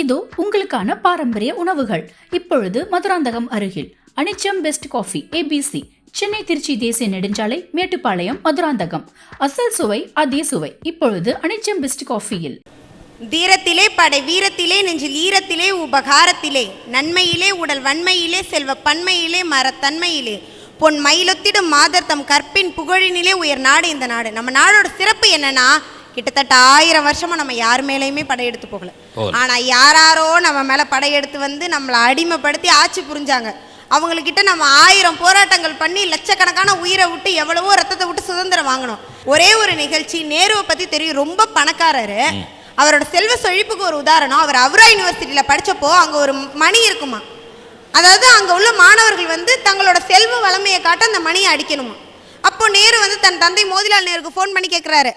இது உங்களுக்கான பாரம்பரிய உணவுகள். இப்பொழுது மதுராந்தகம் அருகில் Anicham best coffee ABC, Chennai Tiruchi தேசிய நெடுஞ்சாலை, மேட்டுப்பாளையம், மதுராந்தகம். அசல் சுவை அதே சுவை. இப்பொழுது அனிச்சம் பெஸ்ட் காஃபியில் தீரத்திலே படை வீரத்திலே நெஞ்சில் ஈரத்திலே உபகாரத்திலே நன்மையிலே உடல் வன்மையிலே செல்வ பன்மையிலே மரத்தன்மையிலே பொன் மயிலொத்திடும் மாதர் தம் கற்பின் புகழினிலே உயர் நாடு இந்த நாடு. நம்ம நாடோட சிறப்பு என்னன்னா, கிட்டத்தட்ட 1000 வருஷமா நம்ம யார் மேலேயுமே படையெடுத்து போகல. ஆனா யாராரோ நம்ம மேல படையெடுத்து வந்து நம்மளை அடிமைப்படுத்தி ஆட்சி புரிஞ்சாங்க. அவங்கக்கிட்ட நம்ம 1000 போராட்டங்கள் பண்ணி லட்சக்கணக்கான உயிரை விட்டு எவ்வளவோ ரத்தத்தை விட்டு சுதந்திரம் வாங்கணும். ஒரே ஒரு நிகழ்ச்சி, நேருவை பத்தி தெரியும், ரொம்ப பணக்காரரு. அவரோட செல்வ செழிப்புக்கு ஒரு உதாரணம், அவர் அவ்ரா யூனிவர்சிட்டியில் படித்தப்போ அங்கே ஒரு மணி இருக்குமா, அதாவது அங்கே உள்ள மாணவர்கள் வந்து தங்களோட செல்வ வளமையை காட்ட அந்த மணியை அடிக்கணுமா. அப்போ நேரு வந்து தன் தந்தை மோதிலால் நேருக்கு ஃபோன் பண்ணி கேட்குறாரு.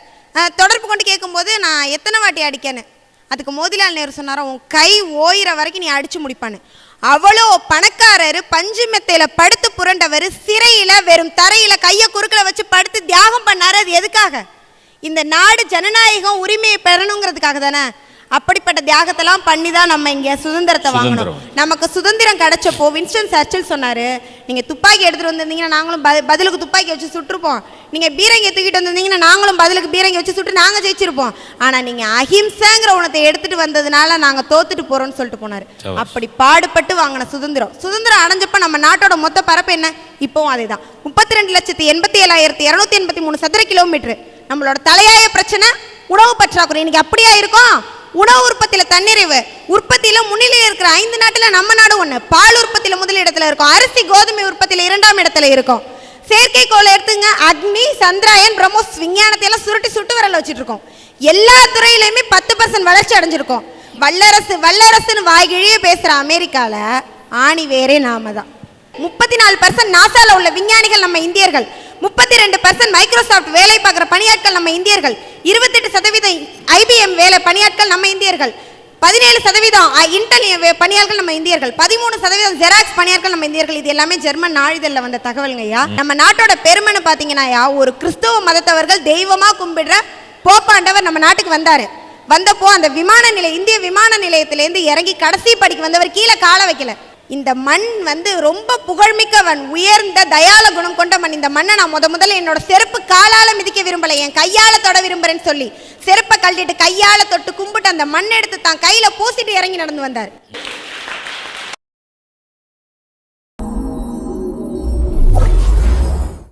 தொடர்பு கொண்டு கேட்கும்போது, நான் எத்தனை வாட்டி அடிக்கேன்னு. அதுக்கு மோதிலால் நேரு சொன்னாரோ, உன் கை ஓயிற வரைக்கும் நீ அடிச்சு முடிப்பான்னு. அவ்வளோ பணக்காரர், பஞ்சு மெத்தையில் படுத்து புரண்டவர், சிறையில் வெறும் தரையில் கையை குறுக்கில் வச்சு படுத்து தியாகம் பண்ணாரு. அது எதுக்காக? இந்த நாடு ஜனநாயகம் உரிமையை பெறணுங்கிறதுக்காக தானே. அப்படிப்பட்ட தியாகத்தெல்லாம் பண்ணி தான் நம்ம இங்கே சுதந்திரத்தை வாங்கணும். நமக்கு சுதந்திரம் கிடைச்சப்போ வின்ஸ்டன் சர்ச்சில் சொன்னார், நீங்கள் துப்பாக்கி எடுத்துகிட்டு வந்திருந்தீங்கன்னா நாங்களும் பதிலுக்கு துப்பாக்கி வச்சு சுட்டுருப்போம். நீங்கள் பீரங்கி தூக்கிட்டு வந்திருந்தீங்கன்னா நாங்களும் பதிலுக்கு பீரங்கி வச்சு சுட்டு நாங்கள் ஜெயிச்சிருப்போம். ஆனால் நீங்கள் அஹிம்சைங்கிற உணத்தை எடுத்துகிட்டு வந்ததுனால நாங்கள் தோத்துட்டு போகிறோம்னு சொல்லிட்டு போனார். அப்படி பாடுபட்டு வாங்கின சுதந்திரம் அடைஞ்சப்போ நம்ம நாட்டோட மொத்த பரப்பு என்ன? இப்போவும் அதே தான். 32,87,283 சதுர கிலோமீட்டர். நம்மளோட தலையாய பிரச்சனை உணவு பற்றாக்குறை. இன்னைக்கு அப்படியா இருக்கும்? உணவு உற்பத்தியில தன்னிறைவு, உற்பத்தியில முன்னிலையில் இருக்கிற 5 நாட்டில் நம்ம நாடு ஒண்ணு. பால் உற்பத்தியில முதலிடத்துல இருக்கும். அரிசி கோதுமை உற்பத்தியில 2ஆம் இடத்துல இருக்கும். செயற்கைக்கோளை எடுத்துங்க, அக்னி, சந்திராயன், பிரம்மோஸ், விஞ்ஞானத்தை எல்லாம் சுட்டு வரல வச்சுட்டு இருக்கோம். எல்லா துறையிலுமே 10% வளர்ச்சி அடைஞ்சிருக்கோம். வல்லரசுன்னு வாய்கிழிய பேசுற அமெரிக்கால ஆணி வேறே நாம தான். 34% நாசால உள்ள விஞ்ஞானிகள் நம்ம இந்தியர்கள். 32% மைக்ரோசாஃப்ட் வேலை பார்க்குற பணியாட்கள் நம்ம இந்தியர்கள். 28% IBM வேலை பணியாட்கள் நம்ம இந்தியர்கள். 17% இன்டெல் பணியாட்கள் நம்ம இந்தியர்கள். 13% ஜெராக்ஸ் பணியாட்கள் நம்ம இந்தியர்கள். இது எல்லாமே ஜெர்மன் நாளிதழில் வந்த தகவல்ங்கய்யா. நம்ம நாட்டோட பெருமைன்னு பார்த்தீங்கன்னா, ஒரு கிறிஸ்தவ மதத்தவர்கள் தெய்வமாக கும்பிடுற போப்பாண்டவர் நம்ம நாட்டுக்கு வந்தப்போ அந்த இந்திய விமான நிலையத்திலேருந்து இறங்கி கடைசி படிக்கு வந்தவர் கீழே காலை வைக்கல. இந்த மண் வந்து ரொம்ப புகழ்மிக்கவன், உயர்ந்த தயால குணம் கொண்ட மண். இந்த மண்ணை நான் முதல்ல என்னோட செருப்பு காலால மிதிக்க விரும்பலை, என் கையால தொட விரும்புறேன்னு சொல்லி செருப்பை கழட்டிட்டு கையால தொட்டு கும்பிட்டு அந்த மண் எடுத்து தான் கையில பூசிட்டு இறங்கி நடந்து வந்தார்.